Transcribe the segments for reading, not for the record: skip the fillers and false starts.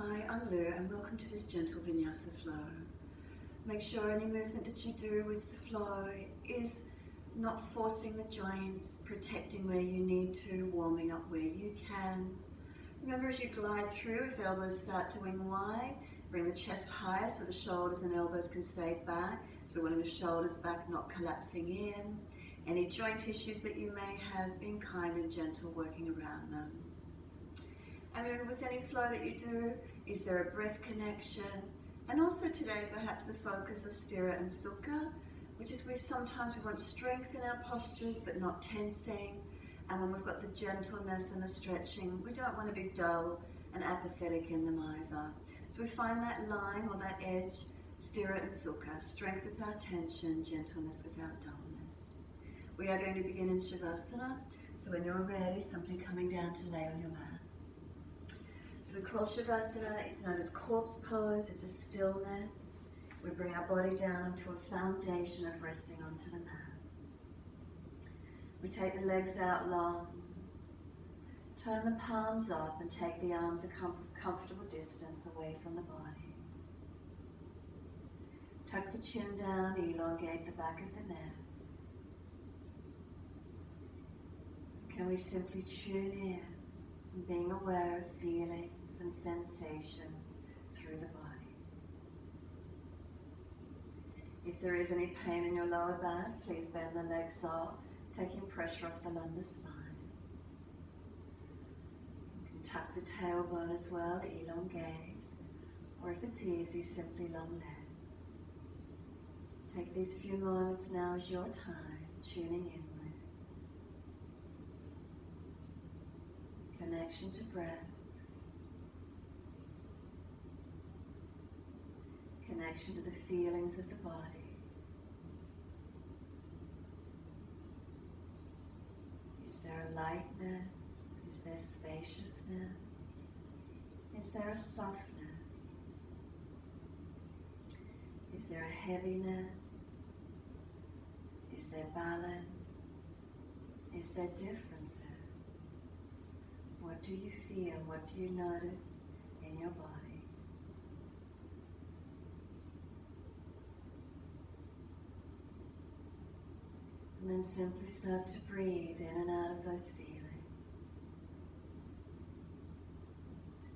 Hi, I'm Lou and welcome to this gentle vinyasa flow. Make sure any movement that you do with the flow is not forcing the joints, protecting where you need to, warming up where you can. Remember, as you glide through, if elbows start to wing wide, bring the chest higher so the shoulders and elbows can stay back. So wanting the shoulders back, not collapsing in. Any joint issues that you may have, being kind and gentle, working around them. And remember, with any flow that you do, is there a breath connection? And also today, perhaps a focus of Sthira and Sukha, which is where sometimes we want strength in our postures, but not tensing. And when we've got the gentleness and the stretching, we don't want to be dull and apathetic in them either. So we find that line or that edge, Sthira and Sukha, strength without tension, gentleness without dullness. We are going to begin in Shavasana. So when you're ready, simply coming down to lay on your mat. So we call Shavasana, it's known as corpse pose, it's a stillness. We bring our body down into a foundation of resting onto the mat. We take the legs out long, turn the palms up and take the arms a comfortable distance away from the body. Tuck the chin down, elongate the back of the neck. Can we simply tune in? And being aware of feelings and sensations through the body. If there is any pain in your lower back, please bend the legs off, taking pressure off the lumbar spine. You can tuck the tailbone as well, elongate, or if it's easy, simply long legs. Take these few moments now as your time, tuning in. Connection to breath, connection to the feelings of the body. Is there a lightness? Is there spaciousness? Is there a softness? Is there a heaviness? Is there balance? Is there differences? What do you feel? What do you notice in your body? And then simply start to breathe in and out of those feelings.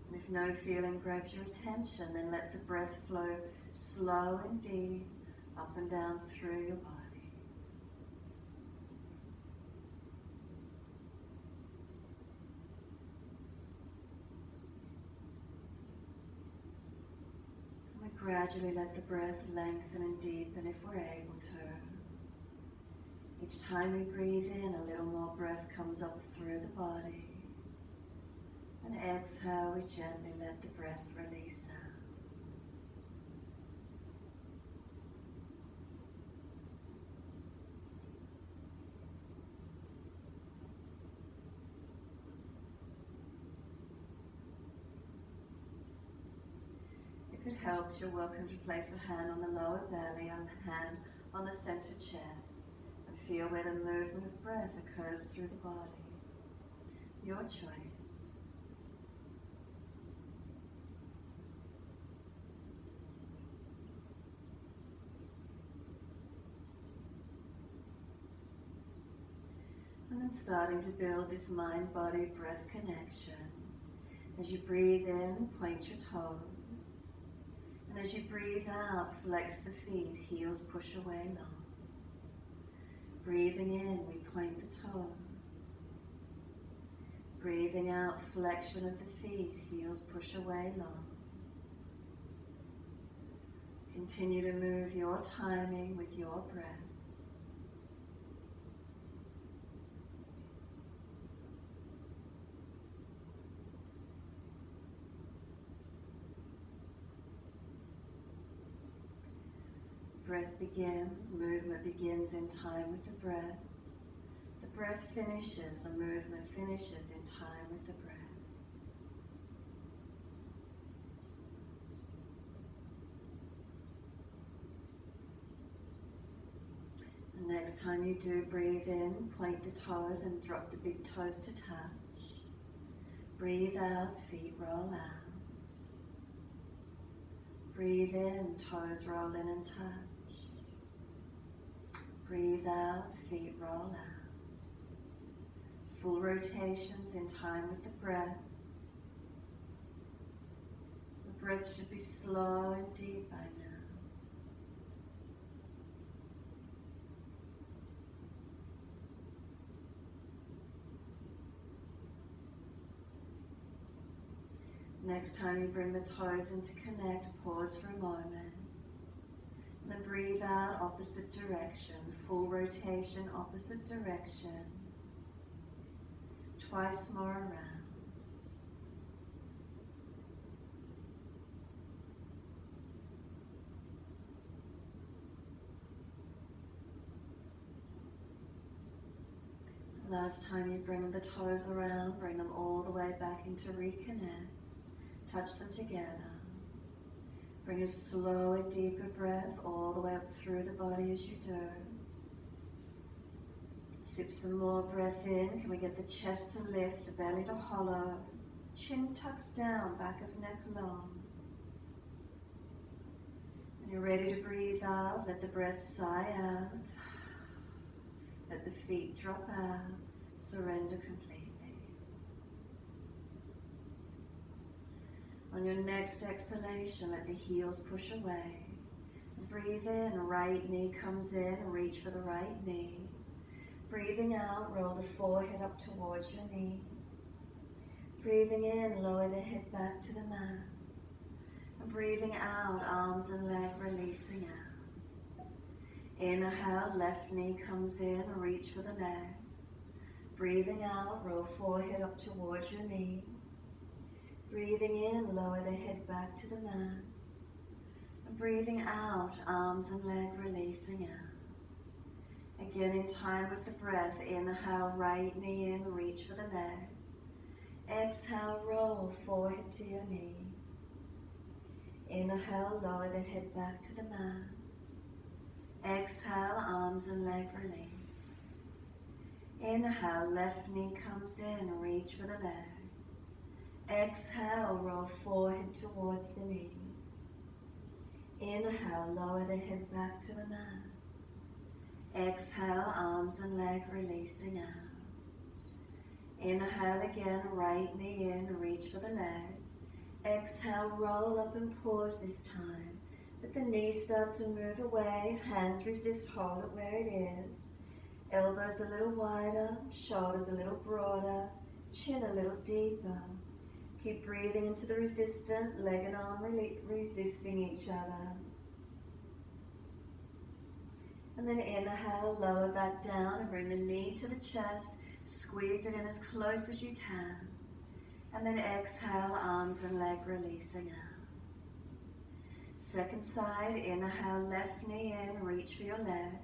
And if no feeling grabs your attention, then let the breath flow slow and deep up and down through your body. Gradually let the breath lengthen and deepen if we're able to. Each time we breathe in, a little more breath comes up through the body. And exhale, we gently let the breath release out. If it helps, you're welcome to place a hand on the lower belly and a hand on the center chest and feel where the movement of breath occurs through the body. Your choice. And then starting to build this mind-body breath connection. As you breathe in, point your toes. And as you breathe out, flex the feet, heels push away long. Breathing in, we point the toes. Breathing out, flexion of the feet, heels push away long. Continue to move your timing with your breaths. Breath begins, movement begins in time with the breath. The breath finishes, the movement finishes in time with the breath. And next time you do breathe in, point the toes and drop the big toes to touch. Breathe out, feet roll out. Breathe in, toes roll in and touch. Breathe out, feet roll out. Full rotations in time with the breaths. The breath should be slow and deep by now. Next time you bring the toes in to connect, pause for a moment. And then breathe out, opposite direction, full rotation, opposite direction. Twice more around. Last time you bring the toes around, bring them all the way back into reconnect. Touch them together. Bring a slower, deeper breath all the way up through the body as you do. Sip some more breath in. Can we get the chest to lift, the belly to hollow, chin tucks down, back of neck long. When you're ready to breathe out, let the breath sigh out. Let the feet drop out. Surrender completely. On your next exhalation, let the heels push away. Breathe in, right knee comes in, reach for the right knee. Breathing out, roll the forehead up towards your knee. Breathing in, lower the head back to the mat. And breathing out, arms and leg releasing out. Inhale, left knee comes in, reach for the leg. Breathing out, roll forehead up towards your knee. Breathing in, lower the head back to the mat. And breathing out, arms and leg releasing out. Again in time with the breath, inhale, right knee in, reach for the leg. Exhale, roll forehead to your knee. Inhale, lower the head back to the mat. Exhale, arms and leg release. Inhale, left knee comes in, reach for the leg. Exhale, roll forehead towards the knee. Inhale, lower the head back to the mat. Exhale, arms and leg releasing out. Inhale again, right knee in, reach for the leg. Exhale, roll up and pause this time. Let the knees start to move away, hands resist, hold it where it is. Elbows a little wider, shoulders a little broader, chin a little deeper. Keep breathing into the resistant, leg and arm resisting each other. And then inhale, lower back down and bring the knee to the chest. Squeeze it in as close as you can. And then exhale, arms and leg releasing out. Second side, inhale, left knee in, reach for your leg.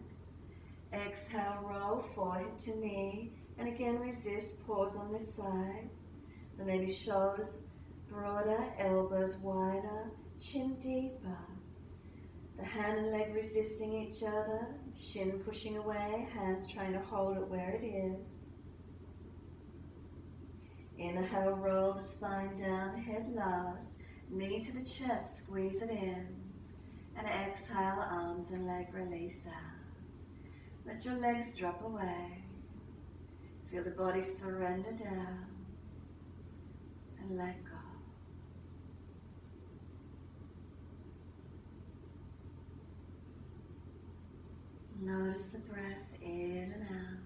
Exhale, roll forehead to knee. And again, resist, pause on this side. So maybe shoulders broader, elbows wider, chin deeper. The hand and leg resisting each other, shin pushing away, hands trying to hold it where it is. Inhale, roll the spine down, head last, knee to the chest, squeeze it in. And exhale, arms and leg release out. Let your legs drop away. Feel the body surrender down. And let go. Notice the breath in and out.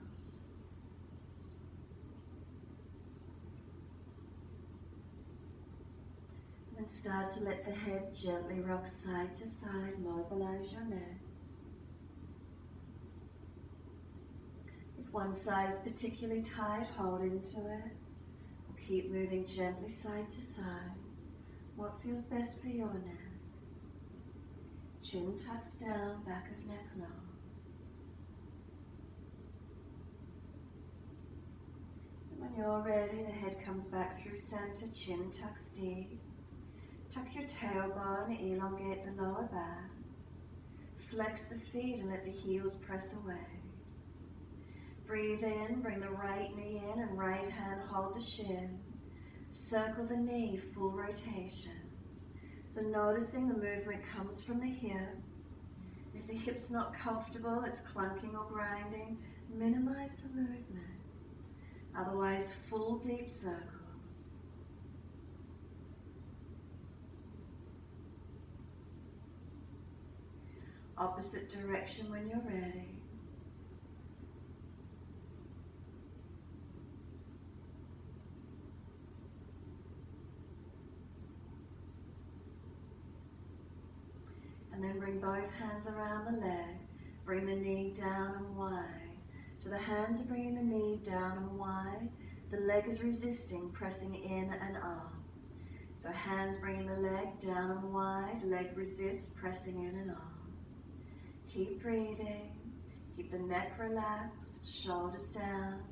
And start to let the head gently rock side to side, mobilize your neck. If one side is particularly tight, hold into it. Keep moving gently side to side. What feels best for your neck? Chin tucks down, back of neck long. And when you're ready, the head comes back through center, chin tucks deep. Tuck your tailbone, elongate the lower back. Flex the feet and let the heels press away. Breathe in, bring the right knee in and right hand hold the shin. Circle the knee, full rotations. So noticing the movement comes from the hip. If the hip's not comfortable, it's clunking or grinding, minimize the movement. Otherwise, full deep circles. Opposite direction when you're ready. And then bring both hands around the leg. Bring the knee down and wide. So the hands are bringing the knee down and wide. The leg is resisting, pressing in and up. So hands bringing the leg down and wide. Leg resists, pressing in and up. Keep breathing. Keep the neck relaxed, shoulders down.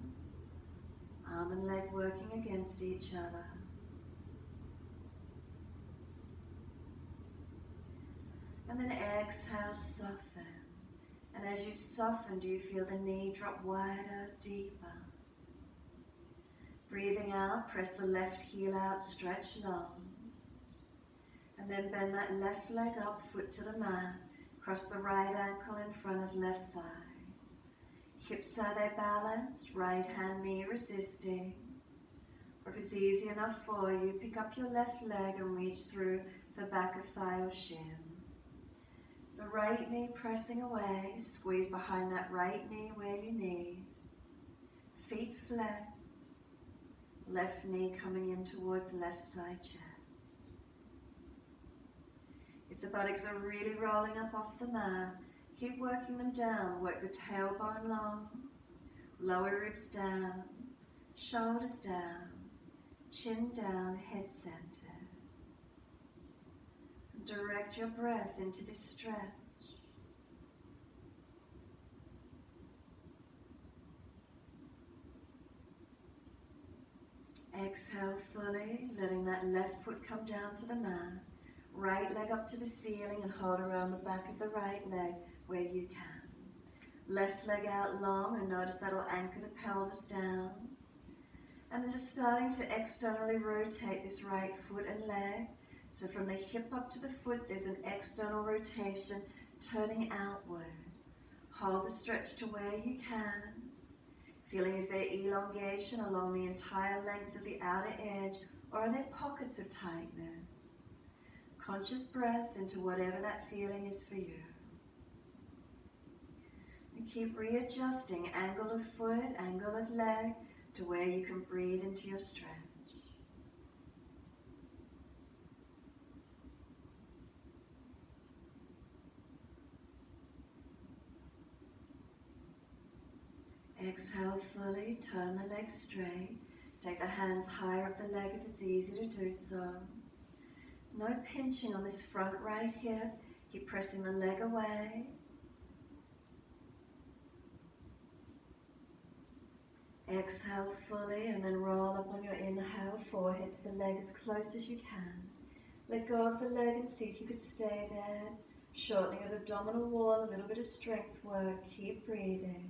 Arm and leg working against each other. And then exhale, soften. And as you soften, do you feel the knee drop wider, deeper? Breathing out, press the left heel out, stretch long. And then bend that left leg up, foot to the mat. Cross the right ankle in front of left thigh. Hips are they balanced, right hand knee resisting. Or if it's easy enough for you, pick up your left leg and reach through the back of thigh or shin. So right knee pressing away, squeeze behind that right knee where you need. Feet flex. Left knee coming in towards left side chest. If the buttocks are really rolling up off the mat, keep working them down. Work the tailbone long, lower ribs down, shoulders down, chin down, head centered. Direct your breath into this stretch. Exhale fully, letting that left foot come down to the mat. Right leg up to the ceiling and hold around the back of the right leg where you can. Left leg out long and notice that'll anchor the pelvis down. And then just starting to externally rotate this right foot and leg. So from the hip up to the foot, there's an external rotation, turning outward. Hold the stretch to where you can. Feeling is there elongation along the entire length of the outer edge, or are there pockets of tightness? Conscious breath into whatever that feeling is for you. And keep readjusting angle of foot, angle of leg, to where you can breathe into your stretch. Exhale fully, turn the legs straight. Take the hands higher up the leg if it's easy to do so. No pinching on this front right hip. Keep pressing the leg away. Exhale fully and then roll up on your inhale, forehead to the leg as close as you can. Let go of the leg and see if you could stay there. Shortening of the abdominal wall, a little bit of strength work. Keep breathing.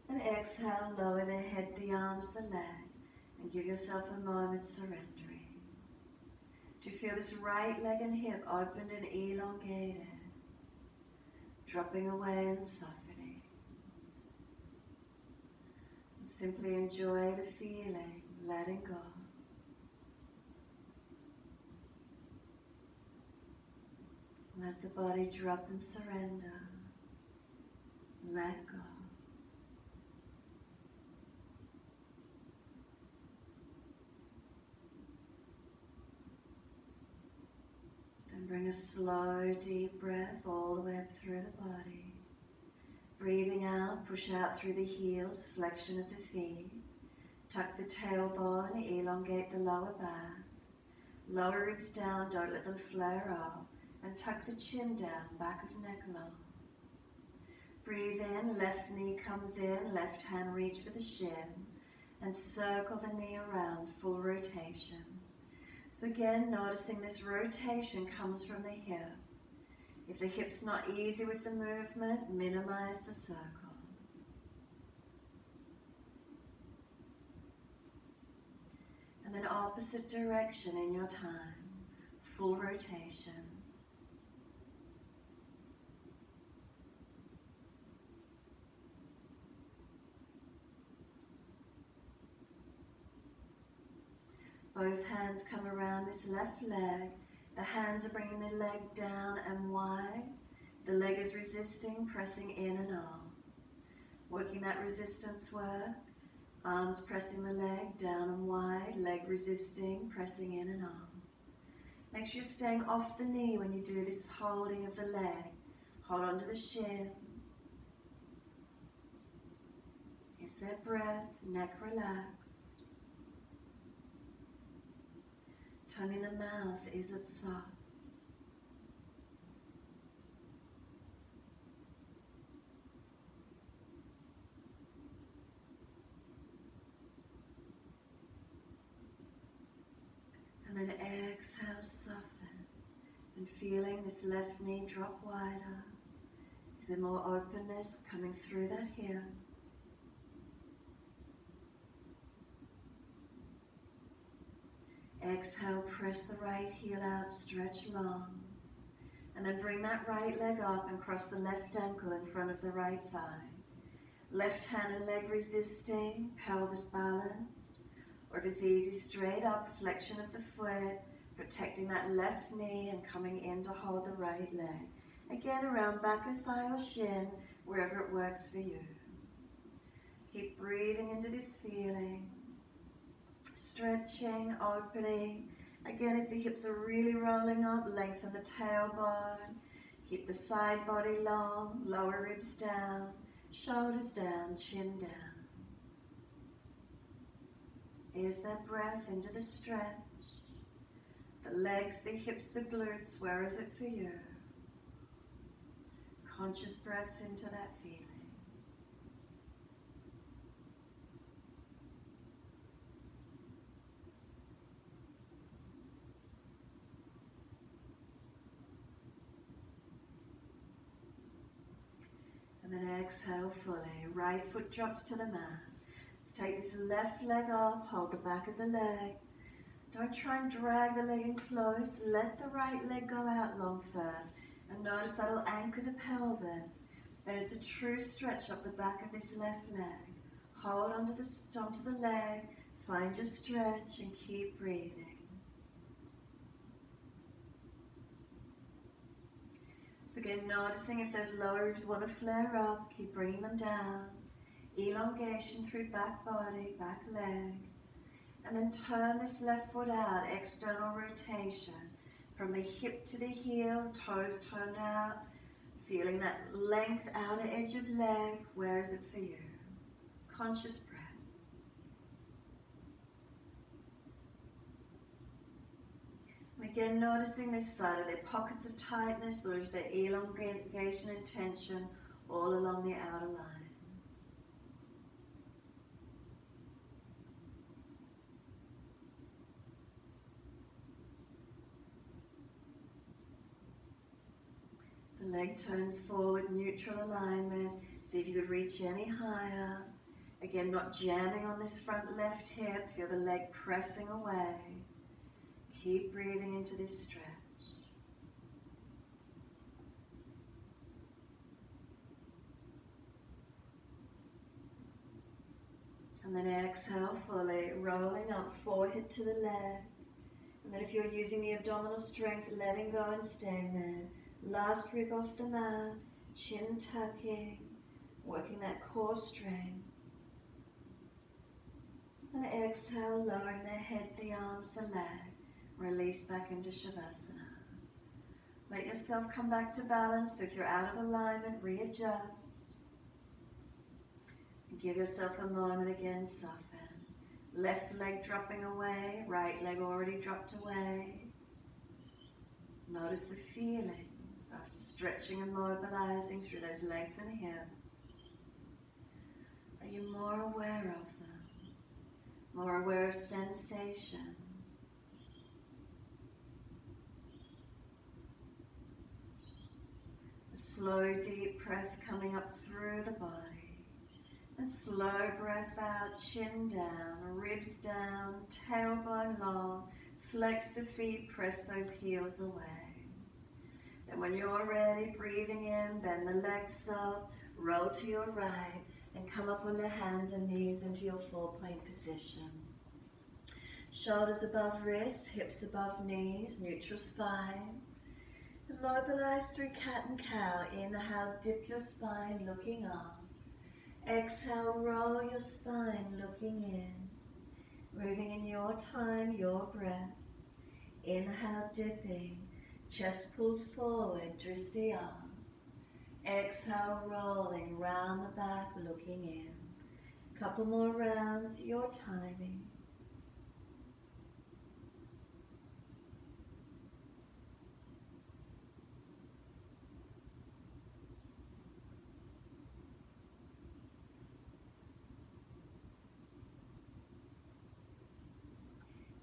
And exhale, lower the head, the arms, the leg, and give yourself a moment surrendering. Do you feel this right leg and hip opened and elongated? Dropping away and softening. And simply enjoy the feeling, letting go. Let the body drop and surrender. Let go. Bring a slow, deep breath all the way up through the body. Breathing out, push out through the heels, flexion of the feet. Tuck the tailbone, elongate the lower back. Lower ribs down, don't let them flare up. And tuck the chin down, back of neck long. Breathe in, left knee comes in, left hand reach for the shin. And circle the knee around, full rotations. So again, noticing this rotation comes from the hip. If the hip's not easy with the movement, minimize the circle. And then opposite direction in your time, full rotation. Both hands come around this left leg. The hands are bringing the leg down and wide. The leg is resisting, pressing in and on. Working that resistance work. Arms pressing the leg down and wide. Leg resisting, pressing in and on. Make sure you're staying off the knee when you do this holding of the leg. Hold onto the shin. Is there breath? Neck relaxed. Tongue in the mouth, is it soft? And then exhale, soften. And feeling this left knee drop wider. Is there more openness coming through that hip? Exhale, press the right heel out, stretch long. And then bring that right leg up and cross the left ankle in front of the right thigh. Left hand and leg resisting, pelvis balanced. Or if it's easy, straight up, flexion of the foot, protecting that left knee and coming in to hold the right leg. Again, around back of thigh or shin, wherever it works for you. Keep breathing into this feeling. Stretching, opening. Again, if the hips are really rolling up, lengthen the tailbone. Keep the side body long, lower ribs down, shoulders down, chin down. Is that breath into the stretch? The legs, the hips, the glutes, where is it for you? Conscious breaths into that feeling. And then exhale fully. Right foot drops to the mat. Let's take this left leg up, hold the back of the leg. Don't try and drag the leg in close. Let the right leg go out long first. And notice that'll anchor the pelvis. Then it's a true stretch up the back of this left leg. Hold onto the leg, find your stretch and keep breathing. So again, noticing if those lower ribs want to flare up, keep bringing them down. Elongation through back body, back leg. And then turn this left foot out, external rotation. From the hip to the heel, toes turned out. Feeling that length, outer edge of leg. Where is it for you? Conscious breaths. Again, noticing this side. Are there pockets of tightness or is there elongation and tension all along the outer line? The leg turns forward, neutral alignment. See if you could reach any higher. Again, not jamming on this front left hip. Feel the leg pressing away. Keep breathing into this stretch. And then exhale fully, rolling up, forehead to the leg. And then if you're using the abdominal strength, letting go and staying there. Last rib off the mat, chin tucking, working that core strength. And exhale, lowering the head, the arms, the leg. Release back into Shavasana. Let yourself come back to balance. So if you're out of alignment, readjust. Give yourself a moment again, soften. Left leg dropping away, right leg already dropped away. Notice the feelings after stretching and mobilizing through those legs and hips. Are you more aware of them? More aware of sensation? A slow, deep breath coming up through the body. And slow breath out, chin down, ribs down, tailbone long. Flex the feet, press those heels away. Then when you're ready, breathing in, bend the legs up, roll to your right, and come up on your hands and knees into your 4-point position. Shoulders above wrists, hips above knees, neutral spine. And mobilize through cat and cow. Inhale, dip your spine, looking up. Exhale, roll your spine, looking in. Moving in your time, your breaths. Inhale, dipping. Chest pulls forward, drishti up. Exhale, rolling round the back, looking in. Couple more rounds, your timing.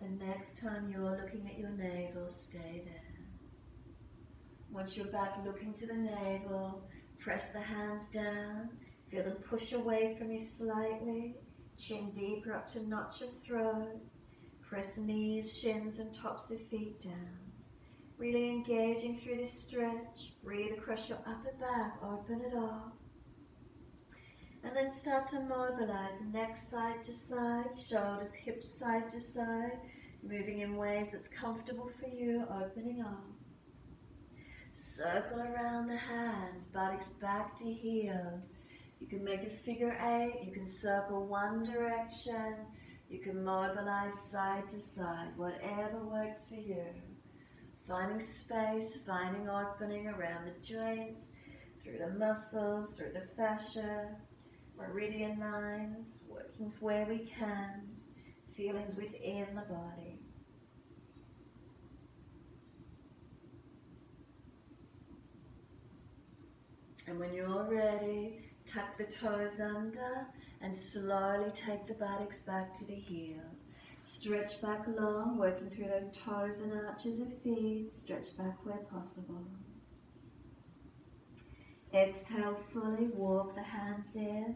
The next time you're looking at your navel, stay there. Once you're back looking to the navel, press the hands down, feel them push away from you slightly, chin deeper up to notch your throat, press knees, shins and tops of feet down. Really engaging through this stretch, breathe across your upper back, open it up. And then start to mobilize, neck side to side, shoulders, hips side to side, moving in ways that's comfortable for you, opening up. Circle around the hands, buttocks back to heels. You can make a figure 8, you can circle one direction, you can mobilize side to side, whatever works for you. Finding space, finding opening around the joints, through the muscles, through the fascia, meridian lines, working where we can, feelings within the body. And when you're ready, tuck the toes under and slowly take the buttocks back to the heels. Stretch back long, working through those toes and arches of feet. Stretch back where possible. Exhale fully, walk the hands in.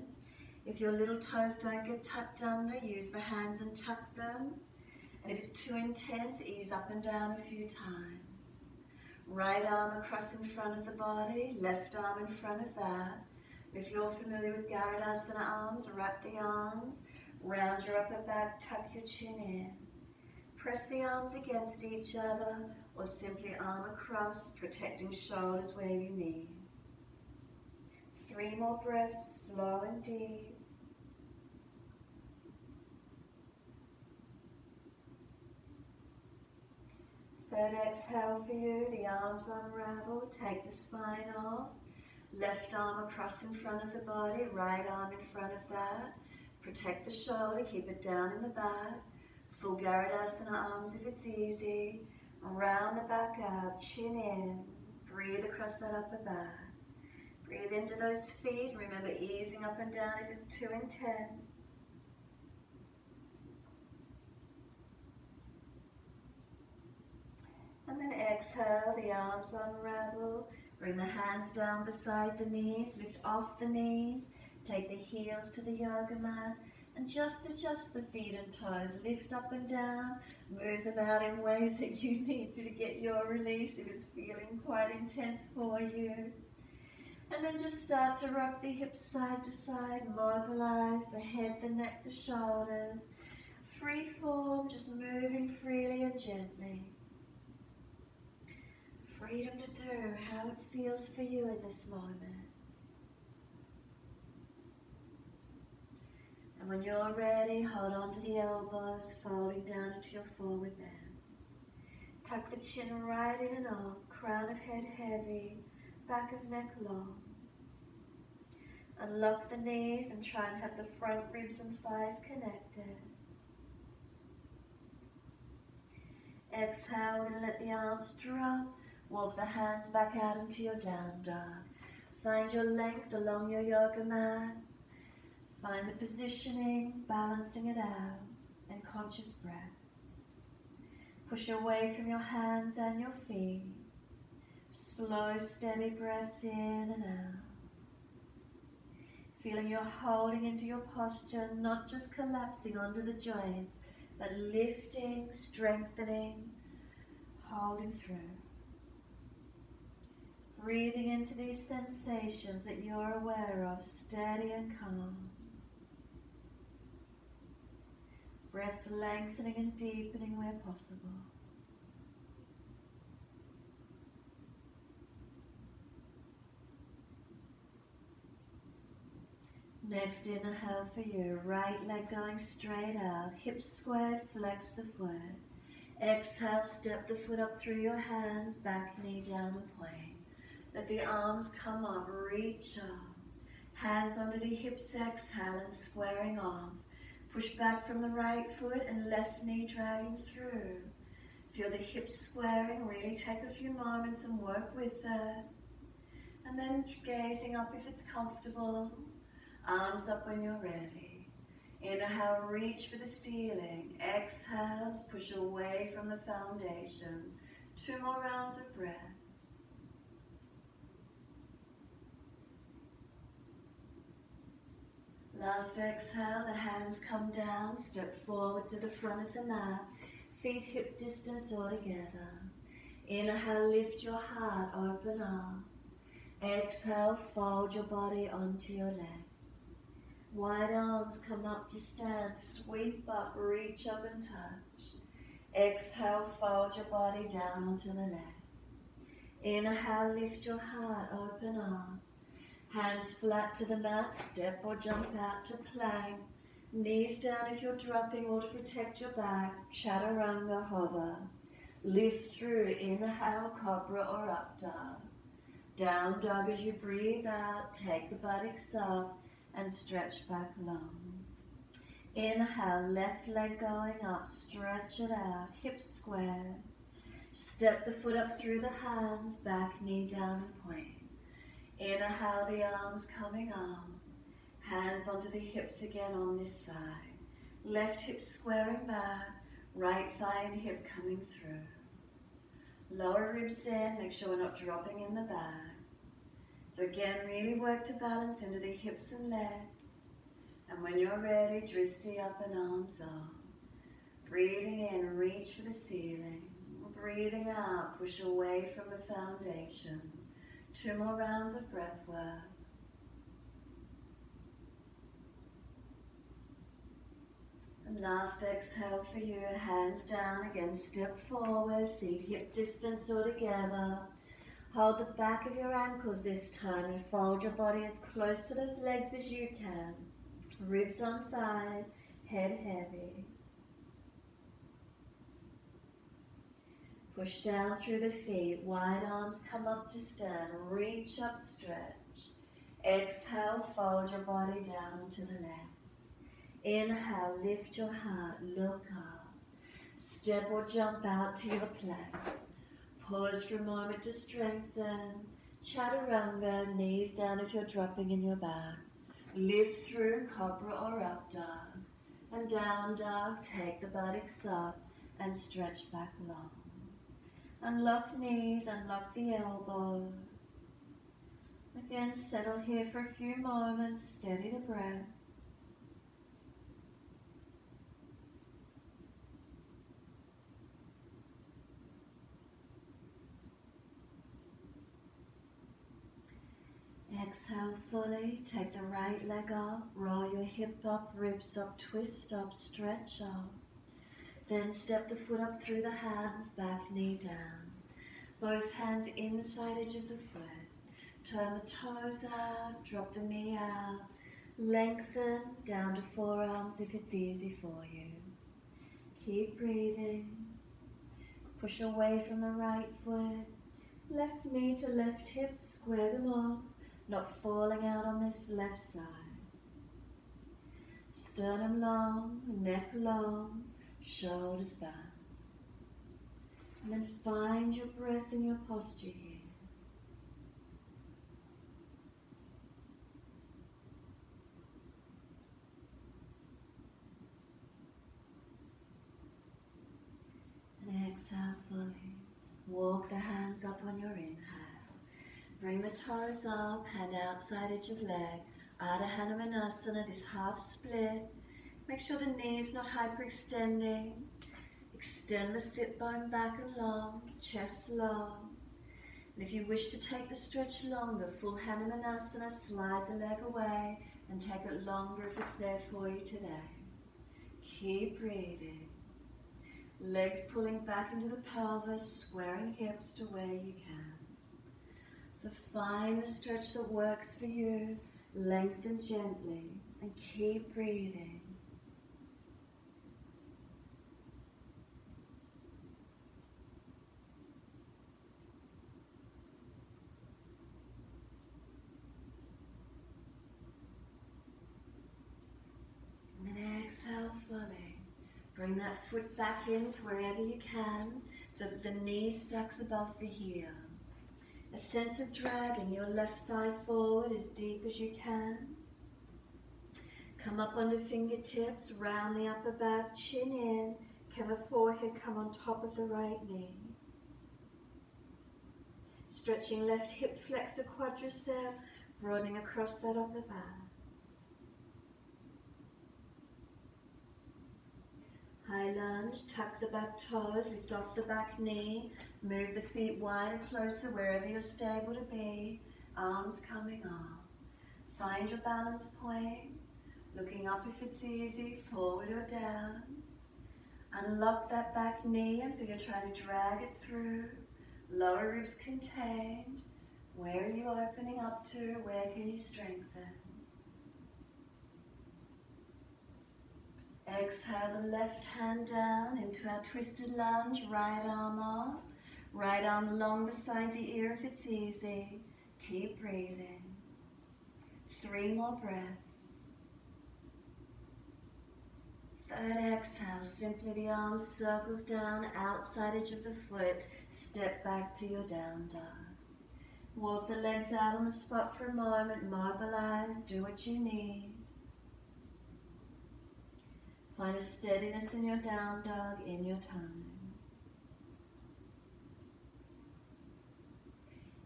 If your little toes don't get tucked under, use the hands and tuck them. And if it's too intense, ease up and down a few times. Right arm across in front of the body, left arm in front of that. If you're familiar with Garudasana arms, wrap the arms, round your upper back, tuck your chin in. Press the arms against each other or simply arm across, protecting shoulders where you need. 3 more breaths, slow and deep. Third exhale for you, the arms unravel, take the spine off. Left arm across in front of the body, right arm in front of that. Protect the shoulder, keep it down in the back. Full Garudasana arms if it's easy. Round the back out, chin in. Breathe across that upper back. Breathe into those feet. Remember easing up and down if it's too intense. And then exhale, the arms unravel. Bring the hands down beside the knees, lift off the knees. Take the heels to the yoga mat and just adjust the feet and toes. Lift up and down, move them out in ways that you need to get your release if it's feeling quite intense for you. And then just start to rock the hips side to side, mobilize the head, the neck, the shoulders. Free form, just moving freely and gently. Freedom to do how it feels for you in this moment. And when you're ready, hold on to the elbows, folding down into your forward bend. Tuck the chin right in and up, crown of head heavy, back of neck long. Unlock the knees and try and have the front ribs and thighs connected. Exhale, we're going to let the arms drop. Walk the hands back out into your down dog. Find your length along your yoga mat. Find the positioning, balancing it out, and conscious breaths. Push away from your hands and your feet. Slow, steady breaths in and out. Feeling you're holding into your posture, not just collapsing onto the joints, but lifting, strengthening, holding through. Breathing into these sensations that you're aware of, steady and calm. Breaths lengthening and deepening where possible. Next inhale for you, right leg going straight out, hips squared, flex the foot. Exhale, step the foot up through your hands, back knee down and point. Let the arms come up, reach up. Hands under the hips, exhale and squaring off. Push back from the right foot and left knee dragging through. Feel the hips squaring, really take a few moments and work with that. And then gazing up if it's comfortable. Arms up when you're ready. Inhale, reach for the ceiling. Exhale, push away from the foundations. 2 more rounds of breath. Last exhale, the hands come down, step forward to the front of the mat, feet hip distance all together. Inhale, lift your heart, open up. Exhale, fold your body onto your legs. Wide arms come up to stand, sweep up, reach up and touch. Exhale, fold your body down onto the legs. Inhale, lift your heart, open up. Hands flat to the mat, step or jump out to plank. Knees down if you're dropping or to protect your back. Chaturanga, hover. Lift through, inhale, cobra or up dog. Down dog as you breathe out, take the buttocks up and stretch back long. Inhale, left leg going up, stretch it out, hips square. Step the foot up through the hands, back knee down and point. Inhale, the arms coming up. Hands onto the hips again on this side. Left hip squaring back, right thigh and hip coming through. Lower ribs in, make sure we're not dropping in the back. So again, really work to balance into the hips and legs. And when you're ready, dristi up and arms up. Breathing in, reach for the ceiling. Breathing out, push away from the foundations. 2 more rounds of breath work. And last exhale for you, hands down again, step forward, feet hip distance all together. Hold the back of your ankles this time and fold your body as close to those legs as you can. Ribs on thighs, head heavy. Push down through the feet, wide arms come up to stand, reach up, stretch. Exhale, fold your body down onto the legs. Inhale, lift your heart, look up. Step or jump out to your plank. Pause for a moment to strengthen. Chaturanga, knees down if you're dropping in your back. Lift through, cobra or up dog. And down dog, take the buttocks up and stretch back long. Unlock knees, unlock the elbows. Again, settle here for a few moments, steady the breath. Exhale fully, take the right leg up, roll your hip up, ribs up, twist up, stretch up. Then step the foot up through the hands, back knee down. Both hands inside edge of the foot. Turn the toes out, drop the knee out. Lengthen down to forearms if it's easy for you. Keep breathing. Push away from the right foot. Left knee to left hip, square them off. Not falling out on this left side. Sternum long, neck long. Shoulders back. And then find your breath and your posture here. And exhale fully. Walk the hands up on your inhale. Bring the toes up, hand outside edge of leg. Ardha Hanumanasana, this half split. Make sure the knee is not hyperextending. Extend the sit bone back and long, chest long. And if you wish to take the stretch longer, full Hanumanasana, slide the leg away and take it longer if it's there for you today. Keep breathing. Legs pulling back into the pelvis, squaring hips to where you can. So find the stretch that works for you, lengthen gently, and keep breathing. And then exhale fully. Bring that foot back into wherever you can, so that the knee stacks above the heel. A sense of dragging your left thigh forward as deep as you can. Come up onto fingertips, round the upper back, chin in. Can the forehead come on top of the right knee? Stretching left hip flexor quadricep, broadening across that upper back. High lunge, tuck the back toes, lift off the back knee, move the feet wider, closer wherever you're stable to be, arms coming up. Find your balance point, looking up if it's easy, forward or down. Unlock that back knee and feel you're trying to drag it through. Lower ribs contained. Where are you opening up to? Where can you strengthen? Exhale the left hand down into our twisted lunge, right arm up. Right arm long beside the ear if it's easy. Keep breathing. 3 more breaths. Third exhale, simply the arm circles down, outside edge of the foot. Step back to your down dog. Walk the legs out on the spot for a moment, mobilize, do what you need. Find a steadiness in your down dog in your time.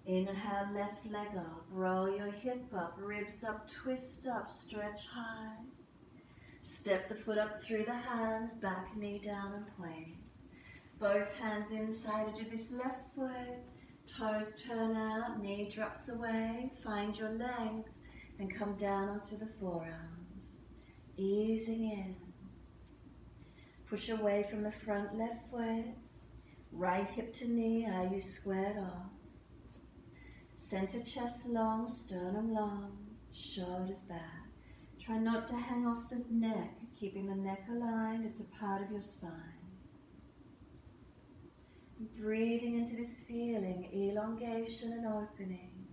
Inhale, left leg up, roll your hip up, ribs up, twist up, stretch high. Step the foot up through the hands, back knee down and plank. Both hands inside edge of this left foot, toes turn out, knee drops away, find your length and come down onto the forearms. Easing in. Push away from the front left foot, right hip to knee, are you squared off? Center chest long, sternum long, shoulders back. Try not to hang off the neck, keeping the neck aligned, it's a part of your spine. Breathing into this feeling, elongation and opening.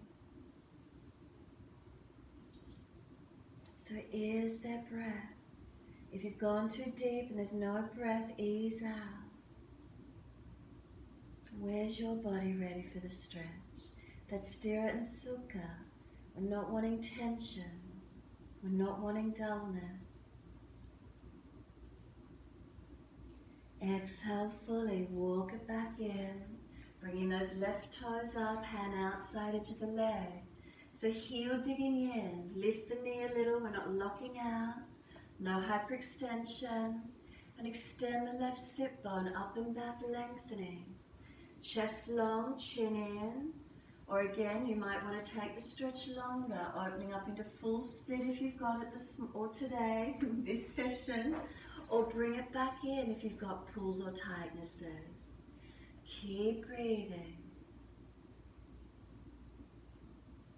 So is there breath? If you've gone too deep and there's no breath, ease out. Where's your body ready for the stretch? That's Sthira and Sukha. We're not wanting tension. We're not wanting dullness. Exhale fully, walk it back in. Bringing those left toes up, hand outside edge of the leg. So heel digging in, lift the knee a little, we're not locking out. No hyperextension, and extend the left sit bone up and back, lengthening. Chest long, chin in, or again you might want to take the stretch longer, opening up into full split if you've got it or today, this session, or bring it back in if you've got pulls or tightnesses. Keep breathing.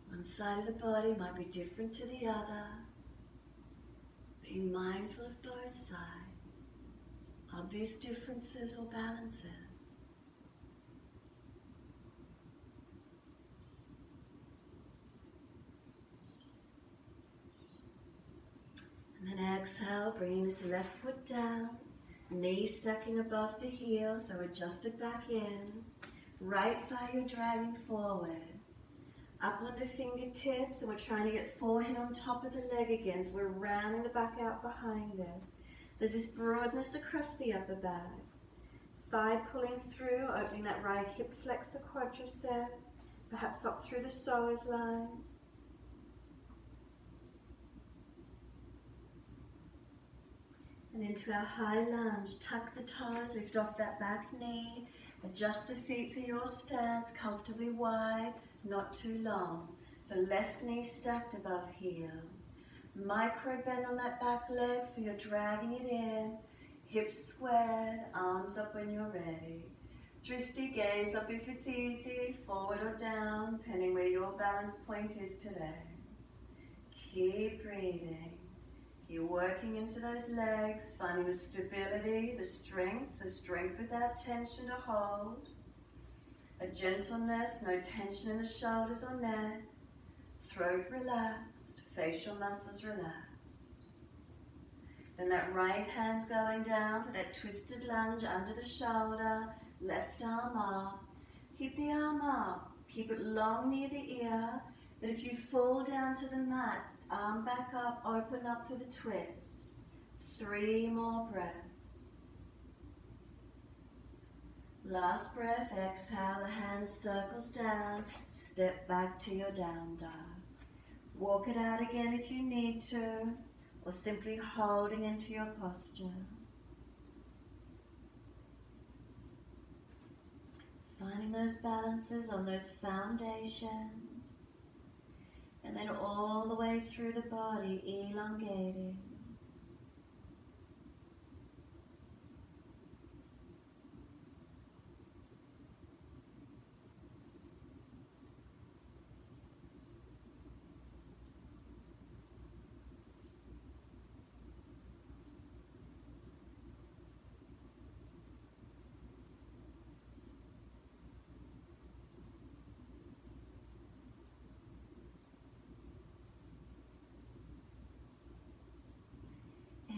One side of the body might be different to the other. Be mindful of both sides, obvious differences or balances. And then exhale, bringing this left foot down, knee stacking above the heel, so adjust it back in. Right thigh you're dragging forward. Up onto fingertips, and we're trying to get forehead on top of the leg again, so we're rounding the back out behind us. There's this broadness across the upper back. Thigh pulling through, opening that right hip flexor quadricep, perhaps up through the psoas line. And into our high lunge, tuck the toes, lift off that back knee, adjust the feet for your stance, comfortably wide, not too long. So left knee stacked above heel. Micro bend on that back leg for your dragging it in. Hips squared, arms up when you're ready. Drishti, gaze up if it's easy, forward or down, depending where your balance point is today. Keep breathing. Keep working into those legs, finding the stability, the strength, so strength without tension to hold. A gentleness, no tension in the shoulders or neck. Throat relaxed, facial muscles relaxed. Then that right hand's going down for that twisted lunge under the shoulder, left arm up. Keep the arm up, keep it long near the ear, that if you fall down to the mat, arm back up, open up for the twist. 3 more breaths. Last breath, exhale, the hand circles down, step back to your down dog. Walk it out again if you need to, or simply holding into your posture. Finding those balances on those foundations. And then all the way through the body, elongating.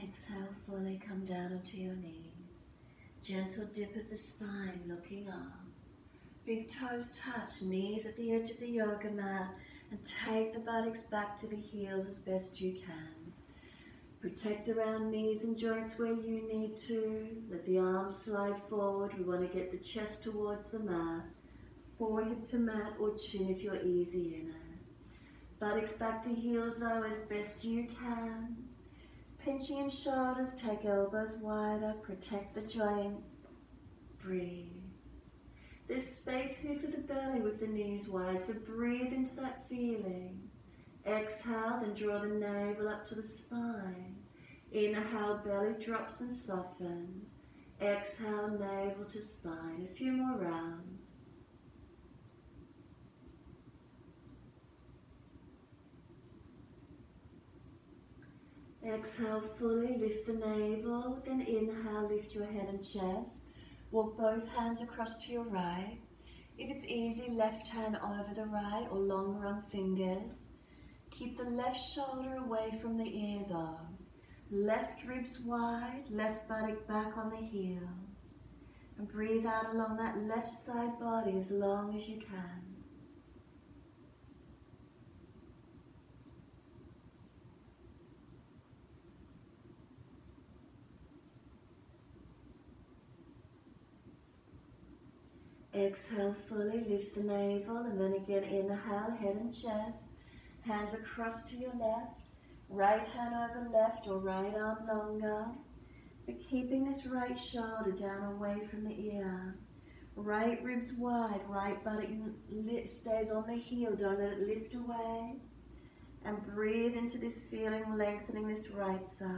Exhale, fully come down onto your knees. Gentle dip of the spine, looking up. Big toes touch, knees at the edge of the yoga mat, and take the buttocks back to the heels as best you can. Protect around knees and joints where you need to. Let the arms slide forward. We want to get the chest towards the mat. Forehead to mat or chin if you're easy in it. Buttocks back to heels though as best you can. Pinching in shoulders, take elbows wider, protect the joints. Breathe. There's space here for the belly with the knees wide, so breathe into that feeling. Exhale, then draw the navel up to the spine. Inhale, belly drops and softens. Exhale, navel to spine. A few more rounds. Exhale fully, lift the navel, then inhale, lift your head and chest. Walk both hands across to your right. If it's easy, left hand over the right or longer on fingers. Keep the left shoulder away from the ear though. Left ribs wide, left buttock back on the heel. And breathe out along that left side body as long as you can. Exhale fully, lift the navel, and then again inhale, head and chest. Hands across to your left, right hand over left or right arm longer. But keeping this right shoulder down away from the ear. Right ribs wide, right buttock stays on the heel, don't let it lift away. And breathe into this feeling, lengthening this right side.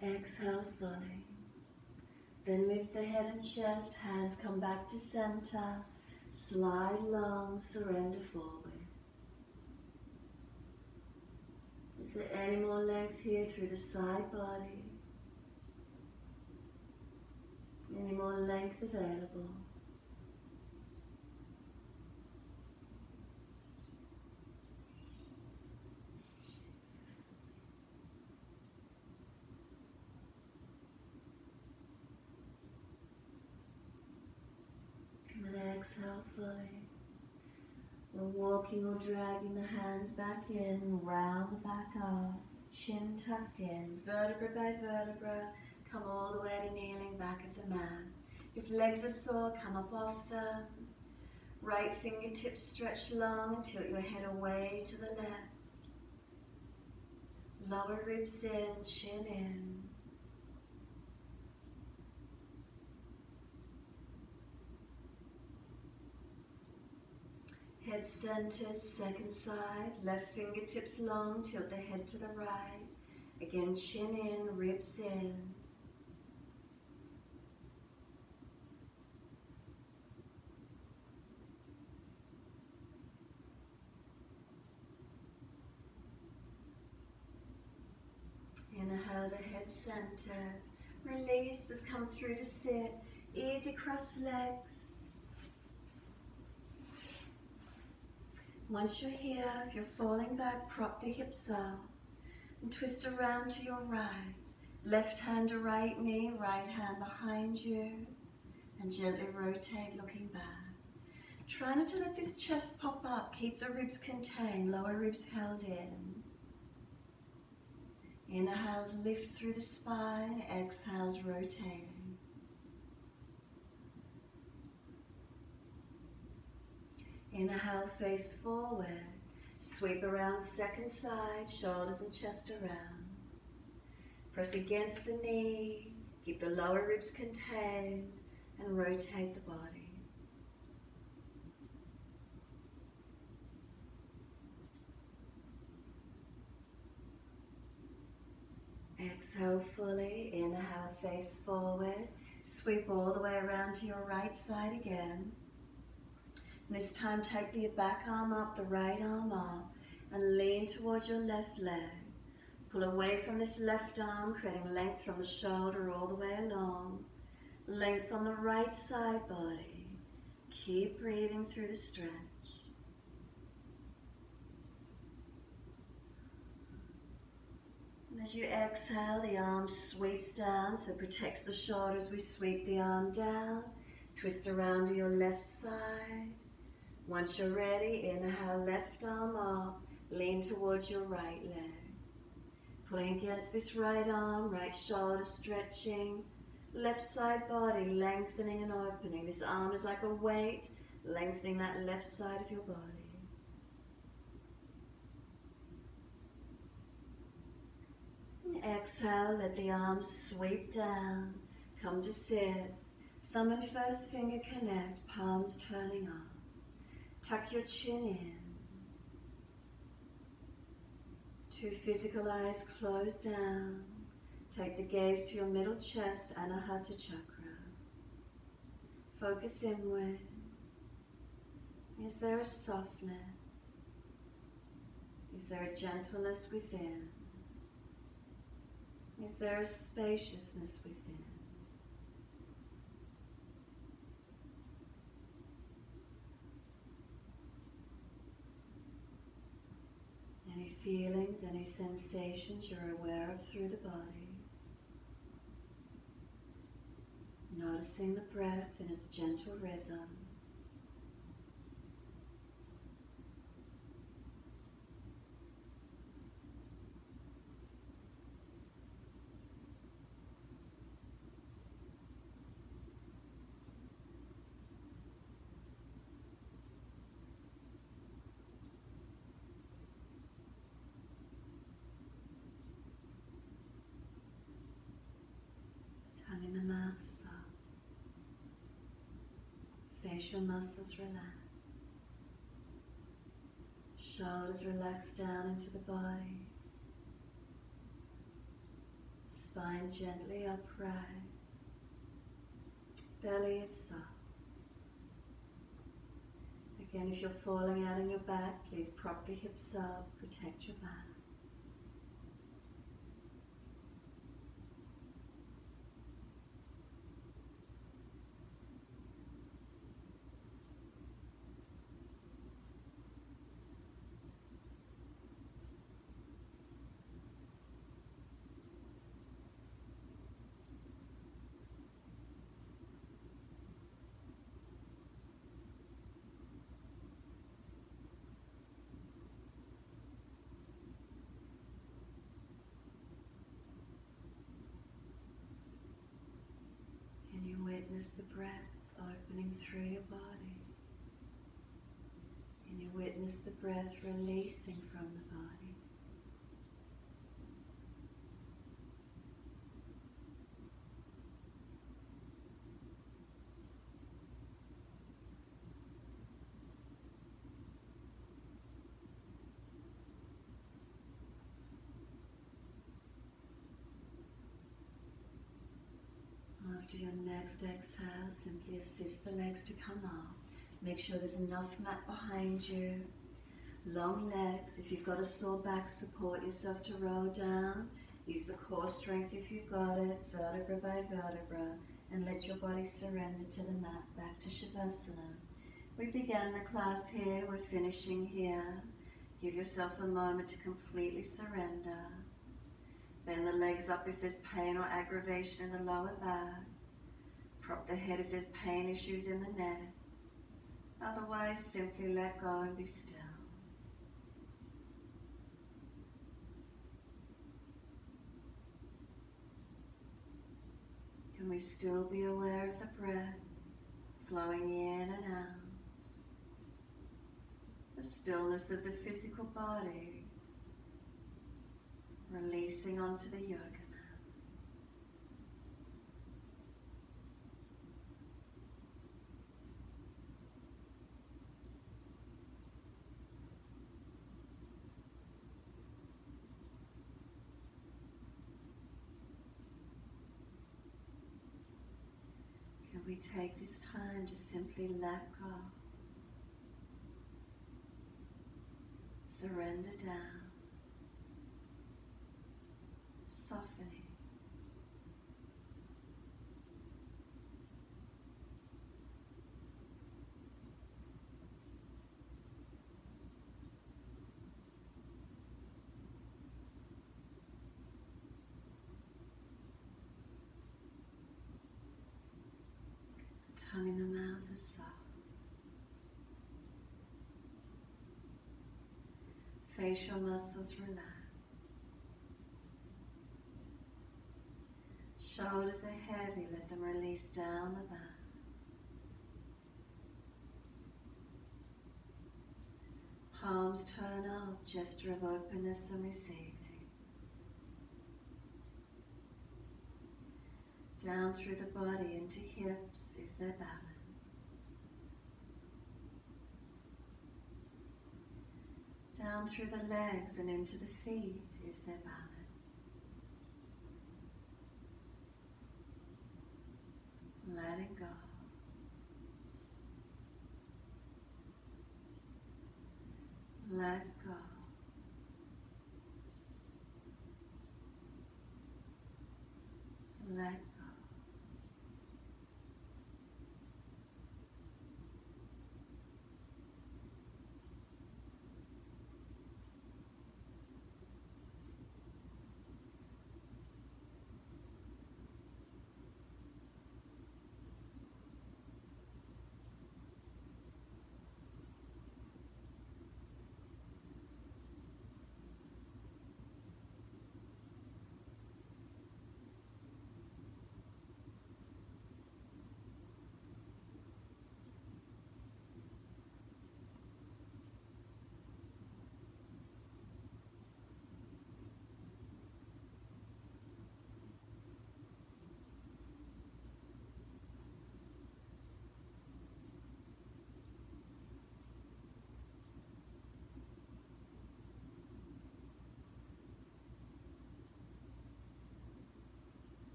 Exhale fully. Then lift the head and chest, hands come back to center. Slide long, surrender forward. Is there any more length here through the side body? Any more length available? Exhale fully. We're walking or dragging the hands back in, round the back up, chin tucked in, vertebra by vertebra, Come all the way to kneeling back of the mat. If legs are sore, come up off them. Right fingertips stretch long and tilt your head away to the left. Lower ribs in, chin in. Head centers, second side. Left fingertips long, tilt the head to the right. Again, chin in, ribs in. Inhale, the head centers. Release, just come through to sit. Easy cross legs. Once you're here, if you're falling back, prop the hips up and twist around to your right. Left hand to right knee, right hand behind you, and gently rotate looking back. Try not to let this chest pop up. Keep the ribs contained, lower ribs held in. Inhales, lift through the spine. Exhales, rotating. Inhale, face forward. Sweep around second side, shoulders and chest around. Press against the knee. Keep the lower ribs contained and rotate the body. Exhale fully, inhale, face forward. Sweep all the way around to your right side again. This time take the back arm up, the right arm up, and lean towards your left leg. Pull away from this left arm, creating length from the shoulder all the way along. Length on the right side body. Keep breathing through the stretch. As you exhale, the arm sweeps down, so protects the shoulders. We sweep the arm down, twist around to your left side. Once you're ready, inhale, left arm up, lean towards your right leg. Pulling against this right arm, right shoulder stretching, left side body lengthening and opening. This arm is like a weight, lengthening that left side of your body. Exhale, let the arms sweep down, come to sit. Thumb and first finger connect, palms turning up. Tuck your chin in. Two physical eyes closed down. Take the gaze to your middle chest, Anahata chakra. Focus inward. Is there a softness? Is there a gentleness within? Is there a spaciousness within? Any feelings, any sensations you're aware of through the body. Noticing the breath in its gentle rhythm. Tongue in the mouth soft. Facial muscles relax. Shoulders relax down into the body. Spine gently upright. Belly is soft. Again, if you're falling out on your back, please prop the hips up, protect your back. breath opening through your body. And you witness the breath releasing from the body. After your next exhale, simply assist the legs to come up. Make sure there's enough mat behind you. Long legs. If you've got a sore back, support yourself to roll down. Use the core strength if you've got it, vertebra by vertebra, and let your body surrender to the mat, back to Shavasana. We began the class here, we're finishing here. Give yourself a moment to completely surrender. Bend the legs up if there's pain or aggravation in the lower back. Prop the head if there's pain issues in the neck. Otherwise, simply let go and be still. Can we still be aware of the breath flowing in and out? The stillness of the physical body releasing onto the yoga mat. Can we take this time to simply let go? Surrender down. Softening. The tongue in the mouth is soft. Facial muscles relax. Shoulders are heavy, let them release down the back. Palms turn up, gesture of openness and receiving. Down through the body into hips is their balance. Down through the legs and into the feet is their balance. Letting go. Let go. Let go.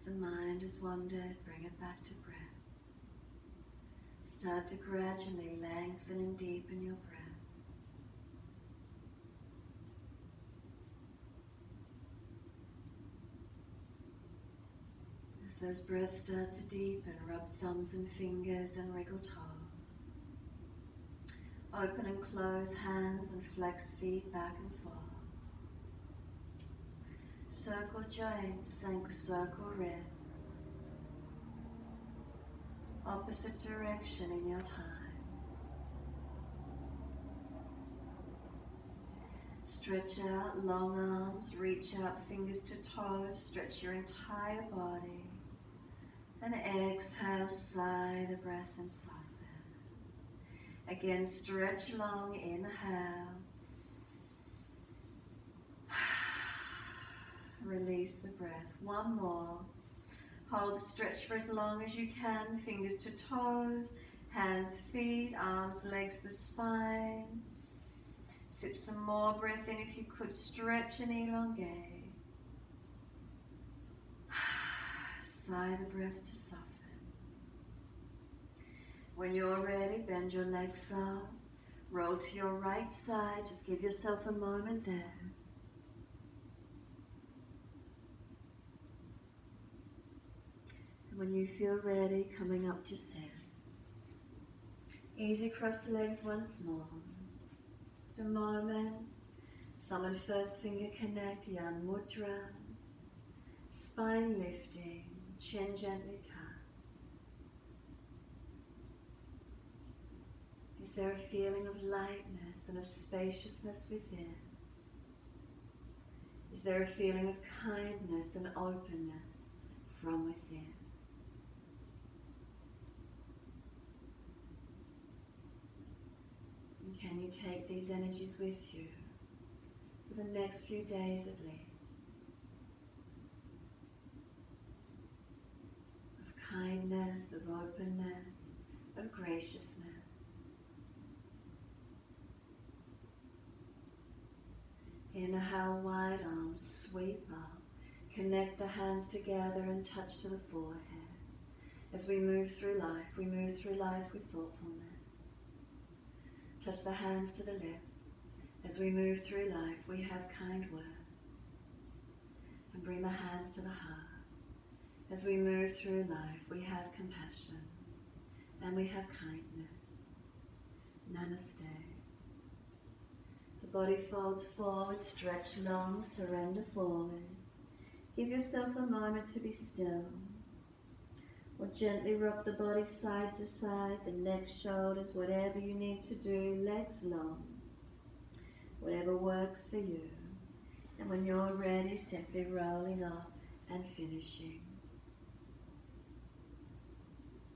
The mind has wandered, bring it back to breath. Start to gradually lengthen and deepen your breaths. As those breaths start to deepen, rub thumbs and fingers and wriggle toes. Open and close hands and flex feet back and forth. Circle joints, circle wrists. Opposite direction in your time. Stretch out long arms, reach out fingers to toes, stretch your entire body. And exhale, sigh the breath and soften. Again, stretch long, inhale. Release the breath. One more. Hold the stretch for as long as you can. Fingers to toes, hands, feet, arms, legs, the spine. Sip some more breath in if you could. Stretch and elongate. Sigh the breath to soften. When you're ready, bend your legs up. Roll to your right side. Just give yourself a moment there. And when you feel ready, coming up to sit. Easy cross the legs once more. Just a moment. Thumb and first finger connect, Yan Mudra. Spine lifting, chin gently tucked. Is there a feeling of lightness and of spaciousness within? Is there a feeling of kindness and openness from within? And can you take these energies with you for the next few days at least? Of kindness, of openness, of graciousness. Inhale, wide arms, sweep up. Connect the hands together and touch to the forehead. As we move through life with thoughtfulness. Touch the hands to the lips. As we move through life, we have kind words. And bring the hands to the heart. As we move through life, we have compassion. And we have kindness. Namaste. The body folds forward, stretch long, surrender forward. Give yourself a moment to be still. Or gently rock the body side to side, the neck, shoulders, whatever you need to do, legs long. Whatever works for you. And when you're ready, simply rolling up and finishing.